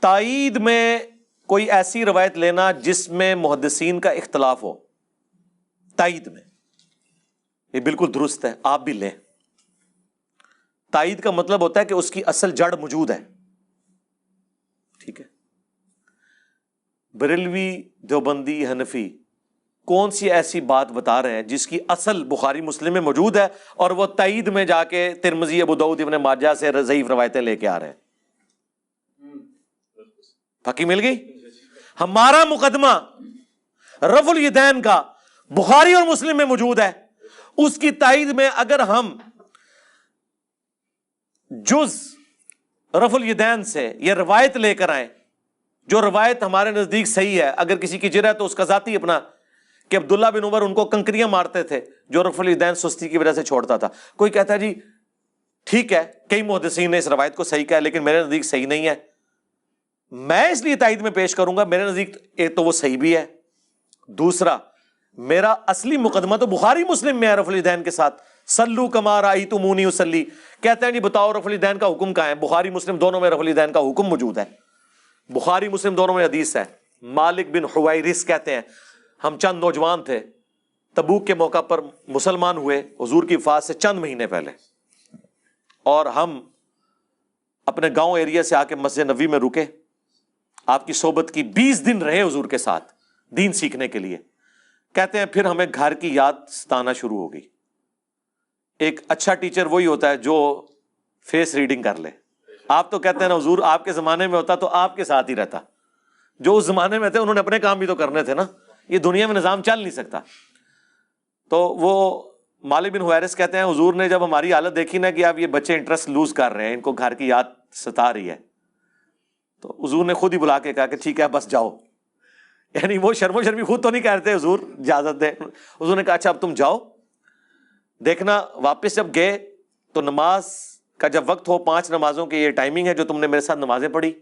تائید میں کوئی ایسی روایت لینا جس میں محدثین کا اختلاف ہو، تائید میں، یہ بالکل درست ہے، آپ بھی لیں۔ تائید کا مطلب ہوتا ہے کہ اس کی اصل جڑ موجود ہے، ٹھیک ہے۔ بریلوی، دیوبندی، حنفی کون سی ایسی بات بتا رہے ہیں جس کی اصل بخاری مسلم میں موجود ہے اور وہ تائید میں جا کے ترمذی، ابو داؤد، ابن ماجہ سے ضعیف روایتیں لے کے آ رہے ہیں؟ پکی مل گئی؟ ہمارا مقدمہ رفع الیدین کا بخاری اور مسلم میں موجود ہے، اس کی تائید میں اگر ہم جز رفع الیدین سے یہ روایت لے کر آئیں جو روایت ہمارے نزدیک صحیح ہے، اگر کسی کی جرأت تو اس کا ذاتی اپنا کہ عبداللہ بن عمر ان کو کنکریاں مارتے تھے جو رفع الیدین سستی کی وجہ سے چھوڑتا تھا، کوئی کہتا ہے جی ٹھیک ہے کئی محدثین نے اس روایت کو صحیح کہا لیکن میرے نزدیک صحیح نہیں ہے، میں اس لیے تائید میں پیش کروں گا، میرے نزدیک ایک تو وہ صحیح بھی ہے، دوسرا میرا اصلی مقدمہ تو بخاری مسلم میں ہے رفع الیدین کے ساتھ، صلو کما رأیتمونی اصلی، کہتے ہیں جی بتاؤ رفع الیدین کا حکم کہاں ہے؟ بخاری مسلم دونوں میں رفع الیدین کا حکم موجود ہے، بخاری مسلم دونوں میں حدیث ہے۔ مالک بن حویرث کہتے ہیں ہم چند نوجوان تھے، تبوک کے موقع پر مسلمان ہوئے حضور کی وفات سے چند مہینے پہلے، اور ہم اپنے گاؤں ایریا سے آ کے مسجد نبوی میں رکے، آپ کی صحبت کی، 20 دن رہے حضور کے ساتھ دین سیکھنے کے لیے۔ کہتے ہیں پھر ہمیں گھر کی یاد ستانا شروع ہو گئی۔ ایک اچھا ٹیچر وہی ہوتا ہے جو فیس ریڈنگ کر لے۔ آپ تو کہتے ہیں نا حضور آپ کے زمانے میں ہوتا تو آپ کے ساتھ ہی رہتا، جو اس زمانے میں تھے انہوں نے اپنے کام بھی تو کرنے تھے نا، یہ دنیا میں نظام چل نہیں سکتا۔ تو وہ مالک بن حویرث کہتے ہیں حضور نے جب ہماری حالت دیکھی نا کہ اب یہ بچے انٹرسٹ لوز کر رہے ہیں، ان کو گھر کی یاد ستا رہی ہے، تو حضور نے خود ہی بلا کے کہا کہ ٹھیک ہے بس جاؤ، یعنی وہ شرم و شرمی خود تو نہیں کہہ رہے حضور اجازت دے، حضور نے کہا اچھا اب تم جاؤ، دیکھنا واپس جب گئے تو نماز کا جب وقت ہو، 5 نمازوں کی یہ ٹائمنگ ہے جو تم نے میرے ساتھ نمازیں پڑھی،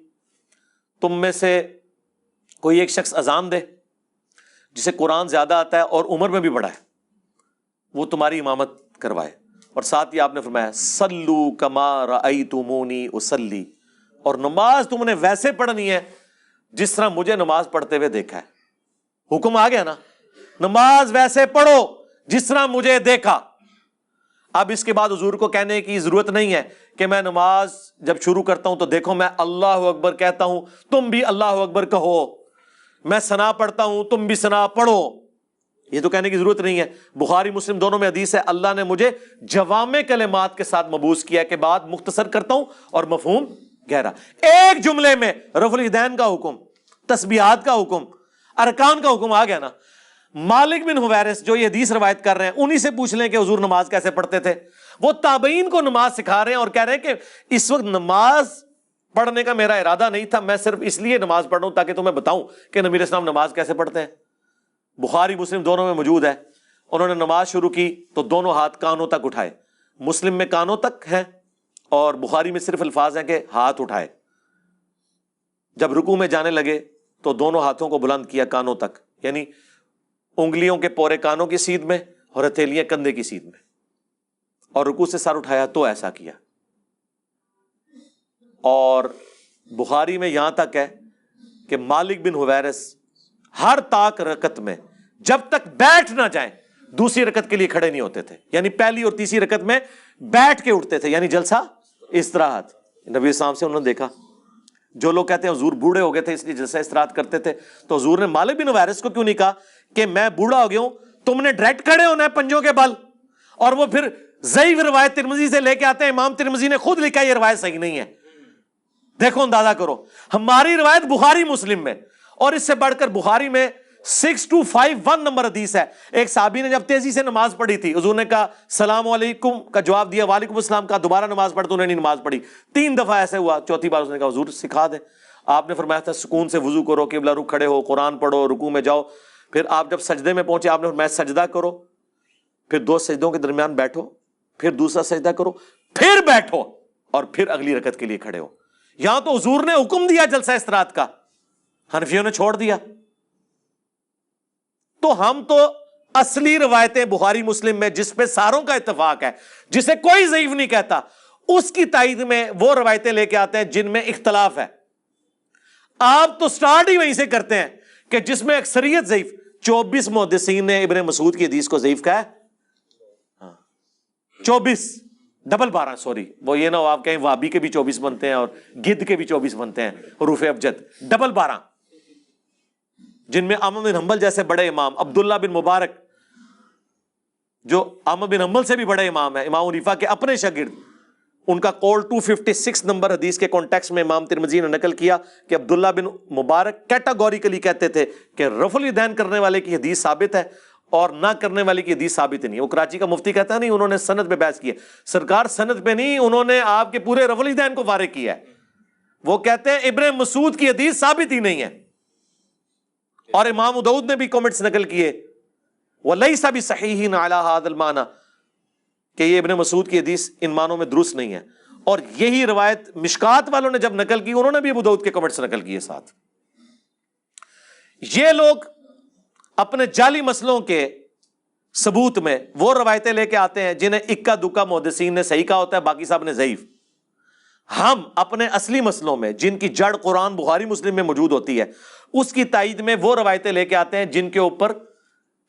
تم میں سے کوئی ایک شخص اذان دے جسے قرآن زیادہ آتا ہے اور عمر میں بھی بڑا ہے، وہ تمہاری امامت کروائے، اور ساتھ ہی آپ نے فرمایا صلو کما رأیتمونی اصلی، اور نماز تم نے ویسے پڑھنی ہے جس طرح مجھے نماز پڑھتے ہوئے دیکھا ہے۔ حکم آ گیا نا، نماز ویسے پڑھو جس طرح مجھے دیکھا۔ اب اس کے بعد حضور کو کہنے کی ضرورت نہیں ہے کہ میں نماز جب شروع کرتا ہوں تو دیکھو میں اللہ اکبر کہتا ہوں تم بھی اللہ اکبر کہو، میں ثنا پڑھتا ہوں تم بھی ثنا پڑھو، یہ تو کہنے کی ضرورت نہیں ہے۔ بخاری مسلم دونوں میں حدیث ہے اللہ نے مجھے جوامع کلمات کے ساتھ مبعوث کیا کہ بات مختصر کرتا ہوں اور مفہوم گہرا۔ ایک جملے میں رفع الیدین کا حکم، تسبیحات کا حکم، ارکان کا حکم آ گیا نا۔ مالک بن حویرث جو یہ حدیث روایت کر رہے ہیں انہی سے پوچھ لیں کہ حضور نماز کیسے پڑھتے تھے، وہ تابعین کو نماز سکھا رہے ہیں اور کہہ رہے ہیں کہ اس وقت نماز پڑھنے کا میرا ارادہ نہیں تھا، میں صرف اس لیے نماز پڑھ رہا ہوں تاکہ تمہیں بتاؤں کہ نبی علیہ السلام نماز کیسے پڑھتے ہیں۔ بخاری مسلم دونوں میں موجود ہے، انہوں نے نماز شروع کی تو دونوں ہاتھ کانوں تک اٹھائے، مسلم میں کانوں تک ہے اور بخاری میں صرف الفاظ ہیں کہ ہاتھ اٹھائے۔ جب رکوع میں جانے لگے تو دونوں ہاتھوں کو بلند کیا کانوں تک، یعنی انگلیوں کے پورے کانوں کی سیدھ میں اور ہتھیلیاں کندھے کی سیدھ میں، اور رکوع سے سر اٹھایا تو ایسا کیا۔ اور بخاری میں یہاں تک ہے کہ مالک بن حویرث ہر طاق رکعت میں جب تک بیٹھ نہ جائیں دوسری رکعت کے لیے کھڑے نہیں ہوتے تھے، یعنی پہلی اور تیسری رکعت میں بیٹھ کے اٹھتے تھے، یعنی جلسہ استراحت۔ نبی اسلام سے انہوں نے دیکھا، جو لوگ کہتے ہیں حضور بوڑھے ہو گئے تھے اس لیے جلسہ استراحت کرتے تھے، تو حضور نے مالک بن حویرث کو کیوں نہیں کہا کہ میں بوڑھا ہو گیا ہوں، تم نے ڈائریکٹ کھڑے ہونا ہے پنجوں کے بل؟ اور وہ پھر ضعیف روایت ترمذی سے لے کے آتے ہیں، امام ترمذی نے خود لکھا یہ روایت صحیح نہیں ہے۔ دیکھو اندازہ کرو، ہماری روایت بخاری مسلم میں، اور اس سے بڑھ کر بخاری میں 6251 نمبر حدیث ہے۔ ایک صحابی نے جب تیزی سے نماز پڑھی تھی، حضور نے کہا السلام علیکم کا جواب دیا، وعلیکم السلام کا، دوبارہ نماز پڑھ تو انہوں نے نہیں نماز پڑھی، 3 دفعہ ایسے ہوا، چوتھی بار اس نے کہا حضور سکھا دیں۔ آپ نے فرمایا تھا سکون سے وضو کرو، قبلہ رخ کھڑے ہو، قرآن پڑھو، رکوع میں جاؤ، پھر آپ جب سجدے میں پہنچے آپ نے فرمایا سجدہ کرو، پھر 2 سجدوں کے درمیان بیٹھو، پھر دوسرا سجدہ کرو، پھر بیٹھو، اور پھر اگلی رکعت کے لیے کھڑے ہو۔ یہاں تو حضور نے حکم دیا جلسہ استراحت کا، حنفیوں نے چھوڑ دیا۔ تو ہم تو اصلی روایتیں بخاری مسلم میں جس پہ ساروں کا اتفاق ہے، جسے کوئی ضعیف نہیں کہتا، اس کی تائید میں وہ روایتیں لے کے آتے ہیں جن میں اختلاف ہے۔ آپ تو سٹارٹ ہی وہیں سے کرتے ہیں کہ جس میں اکثریت ضعیف. 24 محدثین نے ابن مسعود کی حدیث کو ضعیف کہا ہے. 24 ڈبل 12 سوری, وہ یہ نہ ہو آپ کہیں وابی کے بھی 24 بنتے ہیں اور گد کے بھی 24 بنتے ہیں, حروف ابجد. ڈبل 12 جن میں احمد بن حنبل جیسے بڑے امام, عبداللہ بن مبارک جو احمد بن حنبل سے بھی بڑے امام ہیں, امام حنیفہ کے اپنے شاگرد, ان کا قول 256 نمبر حدیث کے کانٹیکس میں امام ترمذی نے نقل کیا کہ عبداللہ بن مبارک کیٹاگوریکلی کہتے تھے کہ رفع الیدین کرنے والے کی حدیث ثابت ہے اور نہ کرنے والے کی حدیث ثابت نہیں. وہ کراچی کا مفتی کہتا ہے نہیں, انہوں نے سند پہ بحث کی ہے. سرکار سند پہ نہیں, انہوں نے آپ کے پورے رفع الیدین کو فارغ کیا ہے. وہ کہتے ہیں ابن مسعود کی حدیث ثابت ہی نہیں ہے. اور امام ابو داؤد نے بھی کامنٹس نقل کیے وَلَيْسَ بِصَحِيحٍ عَلَى هَذَا الْمَعْنَى کہ یہ ابن مسعود کی حدیث ان معنوں میں درست نہیں ہے. اور یہی روایت مشکات والوں نے جب نقل کی, انہوں نے بھی ابو داؤد کے کامنٹس نقل کیے ساتھ. یہ لوگ اپنے جعلی مسئلوں کے ثبوت میں وہ روایتیں لے کے آتے ہیں جنہیں اکا دکا محدثین نے صحیح کہا ہوتا ہے, باقی صاحب نے ضعیف. ہم اپنے اصلی مسئلوں میں جن کی جڑ قرآن بخاری مسلم میں موجود ہوتی ہے اس کی تائید میں وہ روایتیں لے کے آتے ہیں جن کے اوپر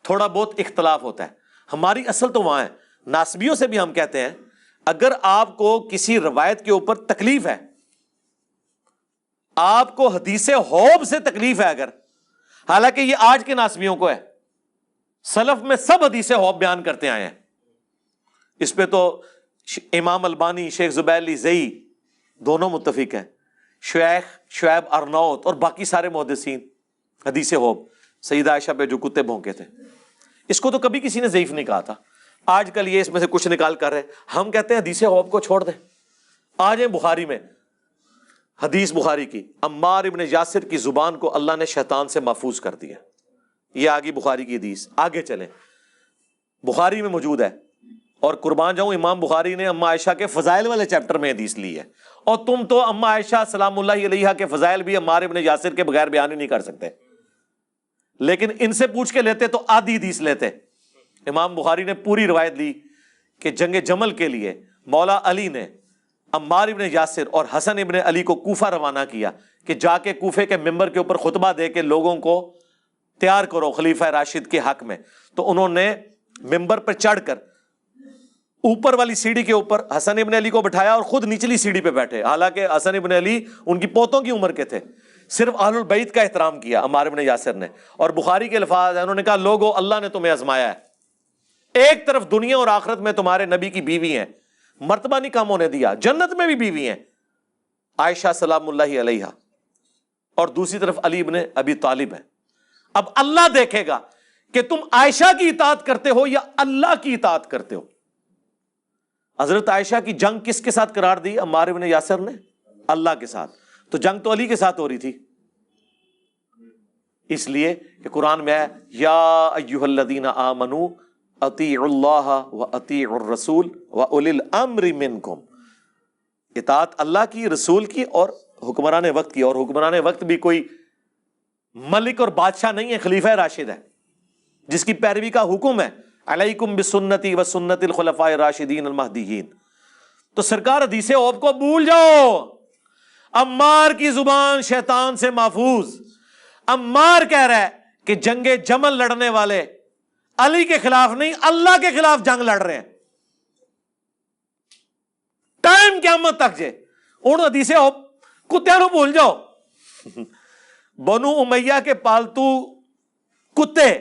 تھوڑا بہت اختلاف ہوتا ہے. ہماری اصل تو وہاں ہے. ناسبیوں سے بھی ہم کہتے ہیں اگر آپ کو کسی روایت کے اوپر تکلیف ہے, آپ کو حدیث حوب سے تکلیف ہے اگر, حالانکہ یہ آج کے ناسبیوں کو ہے, سلف میں سب حدیث حوب بیان کرتے آئے ہیں. اس پہ تو امام البانی, شیخ زبیر علی زئی دونوں متفق ہیں, شیخ شعیب ارناؤت اور باقی سارے محدثین. حدیث حوب سیدہ عائشہ پہ جو کتے بھونکے تھے, اس کو تو کبھی کسی نے ضعیف نہیں کہا تھا. آج کل یہ اس میں سے کچھ نکال کر رہے, ہم کہتے ہیں حدیث حوب کو چھوڑ دیں. آج ہیں بخاری میں حدیث بخاری کی, عمار ابن یاسر کی زبان کو اللہ نے شیطان سے محفوظ کر دیا. یہ آگی بخاری کی حدیث, آگے چلیں, بخاری میں موجود ہے. اور قربان جاؤں امام بخاری نے اما عائشہ کے فضائل والے چیپٹر میں حدیث لی ہے, اور تم تو اما عائشہ سلام اللہ علیہا کے فضائل بھی عمار ابن یاسر کے بغیر بیان ہی نہیں کر سکتے. لیکن ان سے پوچھ کے لیتے تو آدھی حدیث لیتے. امام بخاری نے پوری روایت لی کہ جنگ جمل کے لیے مولا علی نے عمار ابن یاسر اور حسن ابن علی کو کوفہ روانہ کیا کہ جا کے کوفے کے ممبر کے اوپر خطبہ دے کے لوگوں کو تیار کرو خلیفہ راشد کے حق میں. تو انہوں نے ممبر پر چڑھ کر اوپر والی سیڑھی کے اوپر حسن ابن علی کو بٹھایا اور خود نچلی سیڑھی پہ بیٹھے, حالانکہ حسن ابن علی ان کی پوتوں کی عمر کے تھے. صرف اہل البیت کا احترام کیا عمار ابن یاسر نے. اور بخاری کے الفاظ ہیں, انہوں نے کہا لوگو اللہ نے تمہیں آزمایا ہے, ایک طرف دنیا اور آخرت میں تمہارے نبی کی بیوی ہیں, مرتبہ نہیں کم ہونے دیا, جنت میں بھی بیوی ہیں عائشہ سلام اللہ علیہا, اور دوسری طرف علی ابن ابی طالب ہے. اب اللہ دیکھے گا کہ تم عائشہ کی اطاعت کرتے ہو یا اللہ کی اطاعت کرتے ہو. حضرت عائشہ کی جنگ کس کے ساتھ قرار دی عمار ابن یاسر نے؟ اللہ کے ساتھ. تو جنگ تو علی کے ساتھ ہو رہی تھی, اس لیے کہ قرآن میں ہے یا ایھا الذین آمنوا اطیعوا اللہ واطیعوا الرسول واولی الامر منکم. اطاعت اللہ کی, رسول کی اور حکمران وقت کی. اور حکمران وقت بھی کوئی ملک اور بادشاہ نہیں ہے, خلیفہ راشد ہے جس کی پیروی کا حکم ہے علیکم بسنتی وسنت الخلفاء الراشدین المہدیین. تو سرکار حدیث حوب کو بھول جاؤ, عمار کی زبان شیطان سے محفوظ. عمار کہہ رہا ہے کہ جنگ جمل لڑنے والے علی کے خلاف نہیں اللہ کے خلاف جنگ لڑ رہے ہیں. ٹائم قیامت تک جے ان حدیث حوب کتےوں نو بھول جاؤ. بنو امیہ کے پالتو کتے,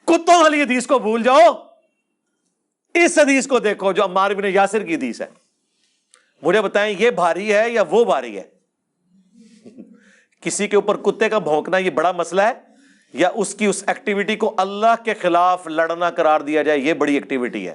کتوں والی حدیث کو بھول جاؤ. اس حدیث کو دیکھو جو عمار بن یاسر کی حدیث ہے. مجھے بتائیں یہ بھاری ہے یا وہ بھاری ہے؟ کسی کے اوپر کتے کا بھونکنا یہ بڑا مسئلہ ہے, یا اس کی اس ایکٹیویٹی کو اللہ کے خلاف لڑنا قرار دیا جائے یہ بڑی ایکٹیویٹی ہے؟